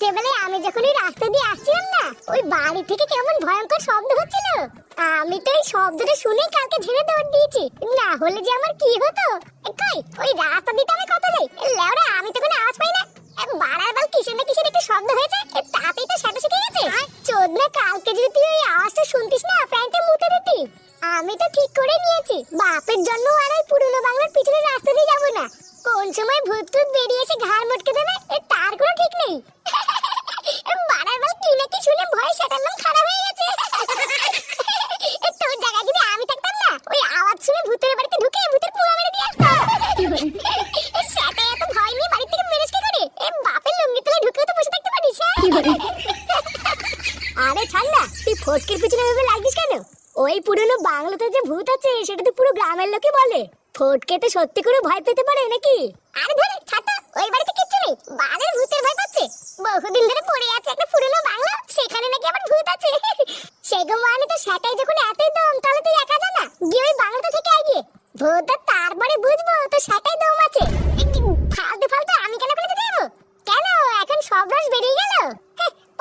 রাত্রেবেলায় আমি যখন ওই রাস্তা দিয়ে আসছিলাম না, ওই বাড়ি থেকে কেমন ভয়ঙ্কর শব্দ হচ্ছিল। আমি তো এই শব্দটা শুনে কালকে ঝেড়ে দৌড় দিয়েছি, না হলে যে আমার কি হতো। কই ওই রাস্তা দিতে আমি কত যাই, লেওরা আমি তো কোনো আওয়াজ পাই না। বাড়ার বাল কিসের না কিসের একটু শব্দ হয়েছে, তাতেই তো সেটা শিখে গেছে। চোদনা, কালকে যদি তুই ওই আওয়াজটা শুনতিস না, প্যান্টে মুতে দিতি। আমি তো ঠিক করে নিয়েছি, বাপের জন্য আর ওই পুরনো বাংলার পিছনে রাস্তা দিয়ে যাবো না। কোন সময় ভূত টুত বেরিয়ে এসে ঘাড় মটকে দেবে তার কোনো ঠিক নেই। বাড়ার বাল কি নাকি শুনে ভয় সেটার নাম খারাপ হয়ে গেছে। তোর জায়গায় যদি আমি থাকতাম না, ওই আওয়াজ শুনে ভূতের বাড়িতে ঢুকে ভূতের পুরো মেরে দিয়ে আসতাম। সেটা এত ভয় নিয়ে বাড়ি থেকে বেরোস কি করে? বাপের লুঙ্গি তলে ঢুকেও তো বসে থাকতে পারিস। আরে ছাড় না, তুই ফটকের পিছনে ভেবে লাগিস কেন? ওই পুরনো বাংলাতে যে ভূত আছে সেটা তো পুরো গ্রামের লোকই বলে। ফটকে তো সত্যি করে ভয় পেতে পারে নাকি? আরে ধরে ছাড় তো, ওই বাড়িতে কিচ্ছু নেই, বালের ভূতের ভয় পাচ্ছে। বহুদিন ধরে পড়ে আছে একটা পুরনো বাংলা, সেখানে নাকি আবার ভূত আছে। সেগো মানে তো সেটাই যখন এতই দম, তাহলে তুই একা জানা গিয়ে ওই বাংলাটা থেকে এগিয়ে ভূত তারপরে বুঝবো তো সেটাই দম আছে। ফালতু ফালতু আমি কেন করে যেতে যাবো? কেন এখন সব রস বেরিয়ে গেল?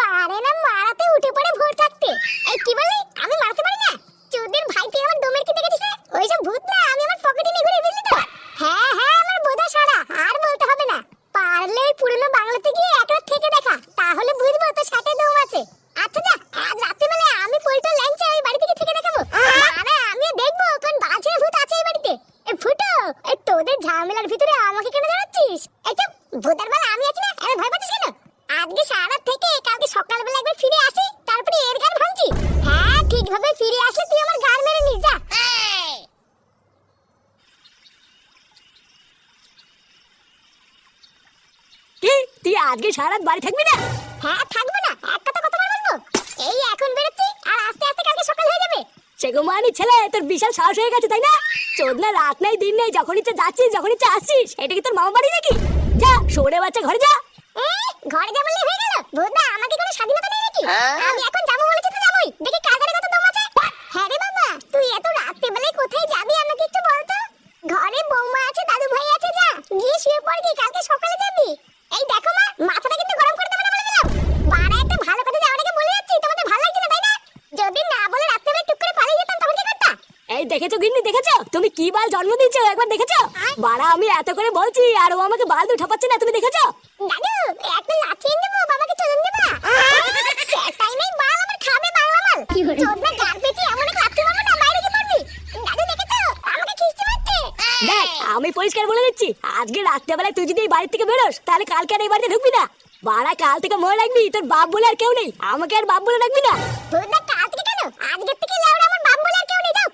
পারে না মারাতে উঠে পড়ে ভোর থাকতে। এই কি বলি, আমি মারতে পারি না? চোদের ভাই তুই আমার দমের কি দেখেছিস? ওইসব ভূত না আমি আমার পকেটে নিয়ে ঘুরে, বুঝলি তো? হ্যাঁ হ্যাঁ, আমার বোধা সারা, আর বলতে হবে না। পারলে ওই পুরনো বাংলাতে গিয়ে একবার থেকে দেখা, তাহলে বুঝবো তো সেটাই দম আছে। আচ্ছা যা, আজ রাত্রিবেলা আমি পল্টো ল্যাংচা ওই বাড়ি থেকে দেখাবো। আরে আমিও দেখবো কোন বালছেড়ে ভূত আছে এই বাড়িতে। ফুটো, এই তোদের ঝামেলার ভিতরে আমাকে কেন জানাচ্ছিস? এই চুপ, ভূতের বেলা আমি আছি না, এর ভয় পাচ্ছিস কেন? আজকে সারা থেকে কালকে সকালবেলা একবার ফিরে আসি, তারপরে এর গান ভাঙছি। হ্যাঁ ঠিকভাবে ফিরে আসলে তুই আমার গান মেরে নিস, যা। কি তুই আজকে সারা রাত বাড়ি থাকবি না? হ্যাঁ থাকবো না, এক কথা কতবার বলবো? এই এখন বেরোচ্ছি আর আস্তে আস্তে কালকে সকাল হয়ে যাবে। সেগুমানি ছেলে, তোর বিশাল সাহস হয়ে গেছে তাই না? চোদনা, রাত নাই দিন নেই, যখন ইচ্ছা যাচ্ছিস যখন ইচ্ছা আসছিস। এটা কি তোর মামা বাড়ি নাকি? যা সরে বাচ্চা ঘরে যা। ঘরে যা বললে হয়ে গেল? ভূতদা আমাকে কোনো স্বাধীনতা নেই নাকি? আমি এখন যাবো বলেছি তো যাবোই, দেখি কাজের কত দম আছে। হ্যাঁ রে বাবা, তুই এত রাতে বেলায় কোথায় যাবি আমাকে একটু বল তো। ঘরে বৌমা আছে, দাদু ভাই আছে, যা গিয়ে শুয়ে পড়, গিয়ে কালকে সকালে যাবি। এই দেখো মা, মাথাটা কিন্তু গরম করে দেবে না বলে দিলাম। বাড়া একটা ভালো কথা যাওয়ার আগে বলে যাচ্ছি, তোমাদের ভালো লাগছে না তাই না? যদি না বলে রাতে বেলা টুক করে পালিয়ে যেতাম তখন কি করতা? এই দেখেছো গিন্নি, দেখেছো তুমি কি বাল জন্ম দিয়েছো? একবার দেখেছো? বাড়া আমি এত করে বলছি আর ও আমাকে বাল দু ঠাপাচ্ছে না, তুমি দেখেছো? দাদু একটা লাথি এনে দেবো, বাবাকে চলুন দেবা। সেটাই নেই বাল আমার খাবে বাংলা মাল। চোদনা গার পেঁচিয়ে এমন এক লাথি মারবো না, বাইরে গিয়ে পড়বি। দাদু দেখেছো আমাকে খিস্তি মারছে। দেখ আমি পরিষ্কার বলে দিচ্ছি, আজকে রাত্রেবেলায় তুই যদি এই বাড়ি থেকে বেরোস তাহলে কালকে আর এই বাড়িতে ঢুকবি না। বাড়া কাল থেকে মনে রাখবি, তোর বাপ বলে আর কেউ নেই, আমাকে আর বাপ বলে রাখবি না। ভূতদা কাল থেকে কেন, আজকের থেকে লেওড়া আমার বাপ বলে আর কেউ নেই, যাও।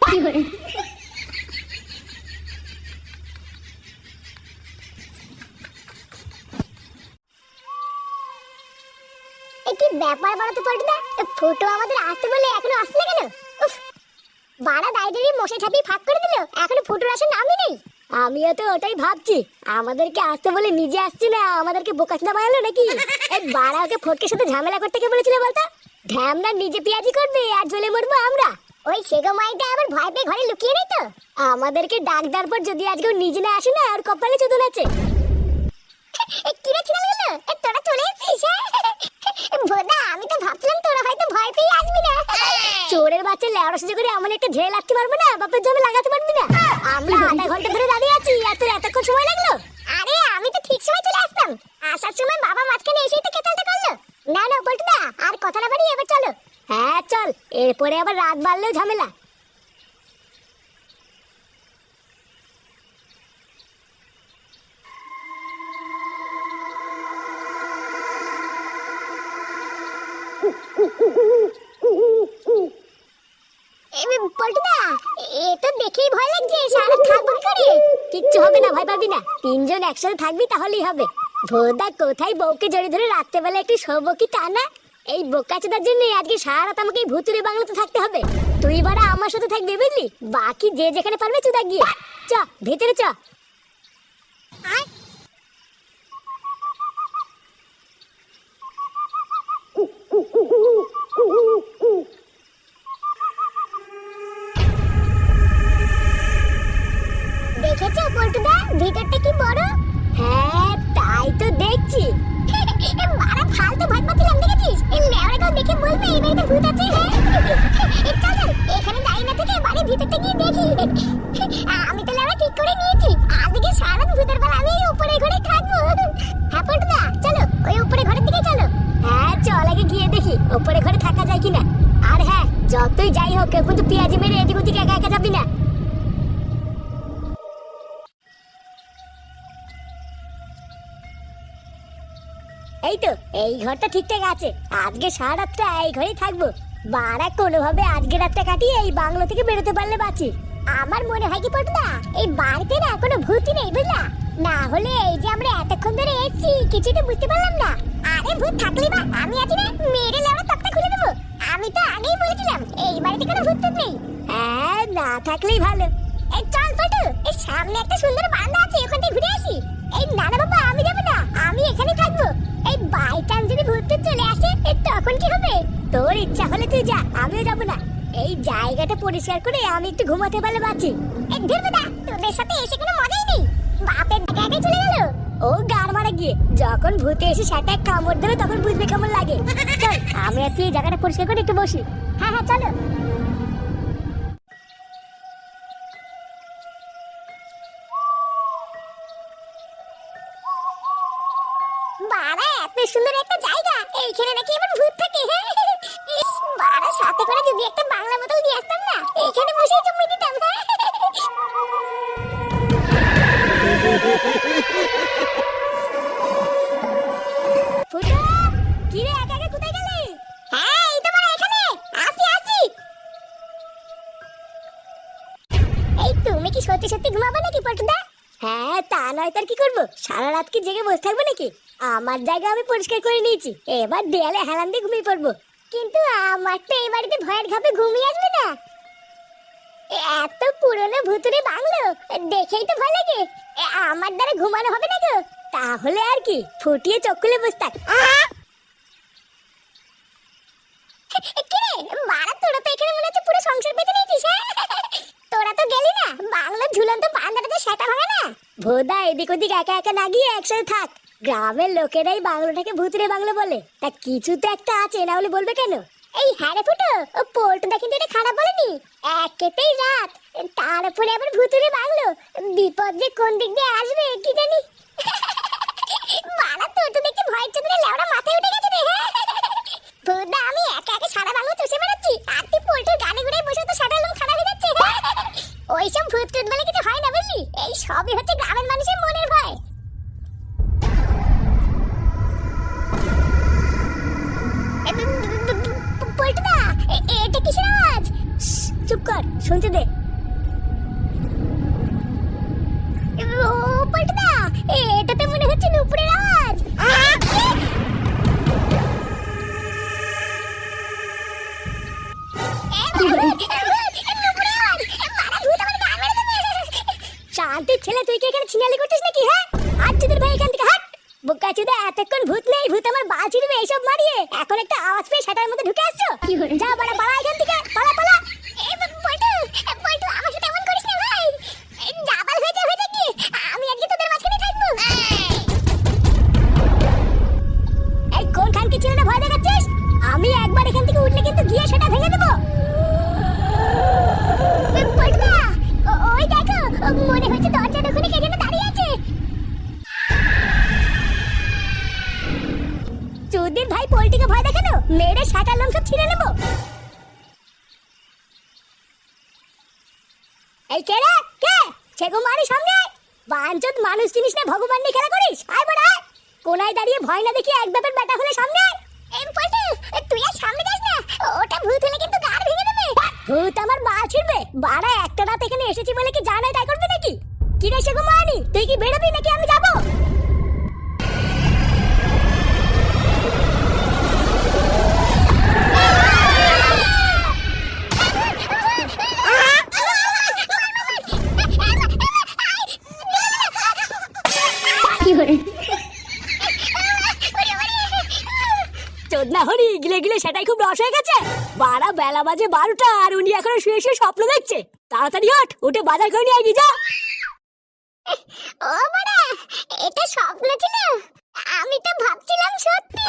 কি ব্যাপার বলো তো পল্টুদা, ফুটো আমাদের আসতে বলে এখনো আসছে না কেন? উফ, বাড়া দাইদেরই মশাই ঠাপি ফাঁক করে দিল, এখনো ফুটোর আসার নামই নেই। আমিও তো ওটাই ভাবছি, আমাদেরকে আসতে বলে নিজে আসছে না, আমাদেরকে বোকাচোদা বানালো নাকি? এই বাড়া ওকে ফটকের সাথে ঝামেলা করতে কে বলেছিল বলতো? ঢ্যামনা নিজে পেঁয়াজি করবে আর জ্বলে মরবো আমরা। ওই সেগো মাইটা আবার ভয় পেয়ে ঘরে লুকিয়ে নেই তো? আমাদেরকে ডাক দেওয়ার পর যদি আজকে নিজে না আসে না, আর কপালে চোদন আছে। কি রে ছিল গেল, তোরা চলে এসেছিস? ভোদা আমি তো ভাবছিলাম তোরা হয়তো ভয় পেয়ে আসবি না। চোরের বাচ্চা লেওড়া সুযোগ করে এমন একটা ঝেড়ে লাগতে পারবো না, বাপের জন্য লাগাতে পারবি না। আমরা আধা ঘন্টা ধরে দাঁড়িয়ে আছি, এতক্ষণ সময় লাগলো? আরে আমি তো ঠিক সময় চলে আসতাম, আসার সময় বাবা মাঝখানে এসেই তো কেতালটা করলো। না না পল্টুদা, আর কথা না বাড়িয়ে এবার চলো। হ্যাঁ চল, এরপরে আবার রাত বাড়লেও ঝামেলা। পল্টুদা এ তো দেখেই ভয় লাগছে, সারা থাকবো কি করে? কিচ্ছু হবে না, ভয় পাবি না, তিনজন একসাথে থাকবি তাহলেই হবে। ভোদা কোথায় বউকে জড়িয়ে ধরে রাত্রেবেলা একটু শোবো কি তা না? এই বোকাচোদার জন্য আজকে সারা রাত আমাকে এই ভুতুরে বাংলাতে থাকতে হবে। তুই বাড়া আমার সাথে থাকবি বুঝলি, বাকি যে যেখানে পারবে চুদা গিয়ে। চ ভেতরে চ। দেখেছো পল্টুদা ভিতরটা কি বড়? হ্যাঁ তাই তো দেখছি। মারা ফালতু ভয় এই তো এই ঘরটা ঠিকঠাক আছে, আজকে সারা রাতটা এই ঘরেই থাকবো। বাড়া কোনোভাবে আজকে রাতটা কাটিয়ে এই বাংলো থেকে বেরোতে পারলে বাঁচি। আমার মনে হয় কি পটুদা, এই বাড়িতে না কোনো ভূতই নেই বুঝলা। না হলে এই যে আমরা এতক্ষণ ধরে এসেছি কিছুই তো বুঝতে পারলাম না। আরে ভূত থাকলে বা আমি আছি না, মেরে লেওড়া তক্তা খুলে দেবো। আমি তো আগেই বলেছিলাম এই বাড়িতে কোনো ভূত টুত নেই। হ্যাঁ, না থাকলেই ভালো। এই চল পটু, এই সামনে একটা সুন্দর বারান্দা আছে, ওখান থেকে ঘুরে আসি। এই না না বাবা, আমি যাবো না, আমি এখানেই থাকবো। এই বাই চান্স যদি ভূত টুত চলে আসে তখন কি হবে? তোর ইচ্ছা হলে তুই যা, আমিও যাবো না। এই জায়গাটা পরিষ্কার করে আমি একটু ঘুমাতে পারলে বাঁচি। এই ধীরবেদা, তোদের সাথে এসে কোনো মজাই নেই। বাপের জায়গায় চলে গেল। ও গার মারা গিয়ে যখন ভূতে এসে সেটা কামড় দেবে তখন বুঝবে কেমন লাগে। চল আমি আর তুই এই জায়গাটা পরিষ্কার করে একটু বসি। হ্যাঁ হ্যাঁ চলো। বাড়া এত সুন্দর একটা জায়গা, এইখানে নাকি এবার ভূত থাকে। ইস, বাড়া সাথে করে যদি একটা বাংলা বোতল নিয়ে আসতাম না, এখানে বসে চুমু দিতাম। ফুটা, কি রে একা একা কোথায় গেলি? হ্যাঁ এই তো বাড়া এখানে আসি আসি। এই তুমি কি সত্যি সত্যি ঘুমাবে নাকি পটুদা? হ্যাঁ, তা নয় তার কি করবো, সারা রাত কি জেগে বসে থাকবো নাকি? আমার জায়গা আমি পরিষ্কার করে নিয়েছি, এবার দেয়ালে হেলান দিয়ে ঘুমিয়ে পড়বো। কিন্তু আমার তো এই বাড়িতে ভয়ের ঘাপে ঘুমিয়ে আসবে না। এত পুরনো ভুতুরে বাংলো, দেখেই তো ভয় লাগে। আমার দ্বারা ঘুমানো হবে না গো। তাহলে আর কি, ফুটিয়ে চোখ খুলে বসে থাক। কিরে বাড়া, তোরা তো এখানে মনে হচ্ছে পুরো সংসার পেতে নিয়েছিস। তোরা তো গেলি না, বাংলোর ঝুলন্ত বান্দাটা তো সেটা ভাঙা না। ভোদা এদিক ওদিক একা একা না গিয়ে একসাথে থাক। গ্রামের লোকেরাই বাংলোটাকে ভুতুরে বাংলো বলে, তা কিছু তো একটা আছে, না হলে বলবে কেন? এই হ্যাঁ রে ফুটো, ও পল্টুদা কিন্তু এটা খারাপ বলেনি। একেতেই রাত, তার উপরে আবার ভুতুরে বাংলো, বিপদ যে কোন দিক দিয়ে আসবে কি জানি। বাড়া তোর তো দেখছি ভয়ের চোদরে লেওড়া মাথায় উঠে গেছে রে। ভুদা আমি একা একা সারা বাংলো চষে বেড়াচ্ছি, আর তুই পল্টুর গানে ঘুরে বসে তো সারা লোক খারাপ হয়ে যাচ্ছে। ওইসব ভূত টুত বলে কিছু হয় না বুঝলি, এই সবই হচ্ছে গ্রামের মানুষের মনের ভয়। পল্টুদা, এটা কিসের আওয়াজ? চুপ কর, শুনতে দে। ও পল্টুদা, এটাতে মনে হচ্ছে নুপুরের আওয়াজ। শান্তির ছেলে, তুই কি এখানে ছিনালি করছিস নাকি? হ্যাঁ, আর চুদির ভাই এখান থেকে হাট। বোকা চুদা, এতক্ষণ ভূত নেই, ভূত আমার বাল ছিড়বে এইসব মারিয়ে, এখন একটা আওয়াজ পেয়ে সেটার মধ্যে ঢুকে আসছো। যা বাড়া, পালা এখান থেকে, পালা পালা। পল্টু আমার সাথে এমন করিস না ভাই, জাবাল হয়ে যা কি, আমি আজকে তোদের মাঝখানে থাকবো। এই কোন খানকি ছেলেটা ভয় দেখাচ্ছিস? আমি একবার এখান থেকে উঠলে কিন্তু গিয়ে সেটা ভেঙে দেবো। পল্টুদা, ওই দেখো, মনে হচ্ছে দরজার ওখানে কে যেন দাঁড়িয়ে আছে। চুদির ভাই পোল্টিকে ভয় দেখানো, মেরে শাটার লোম সব ছিঁড়ে নেবো। এই কে রে, কে? ছেগো মারি সামনে আয়। বাঞ্চোদ মানুষ জিনিস না ভগবান নিয়ে খেলা করিস? আয় বড় আয়। কোনায় দাঁড়িয়ে ভয় না দেখি এক ব্যাপার বেটা হলে সামনে আয়। এই পল্টু, তুই আর সামনে যাস না, ওটা ভূত হলে কিন্তু গাড় ভেঙে দেবে। ভূত আমার বাল ছিড়বে? বাড়া একটা রাত এখানে এসেছি বলে কি জানাই তাই করবে নাকি? কি রে শেখো মানি, তুই কি বেরোবি নাকি আমি যাবো? চোদনা হরি, গিলে গিলে সেটাই খুব রস হয়ে গেছে। বাড়া বেলা বাজে 12টা আর উনি এখনো শুয়ে শুয়ে স্বপ্ন দেখছে। তাড়াতাড়ি ওঠ, উঠে বাজার করে নিয়ে যা। ও বাড়া, এটা স্বপ্ন ছিল, আমি তো ভাবছিলাম সত্যি।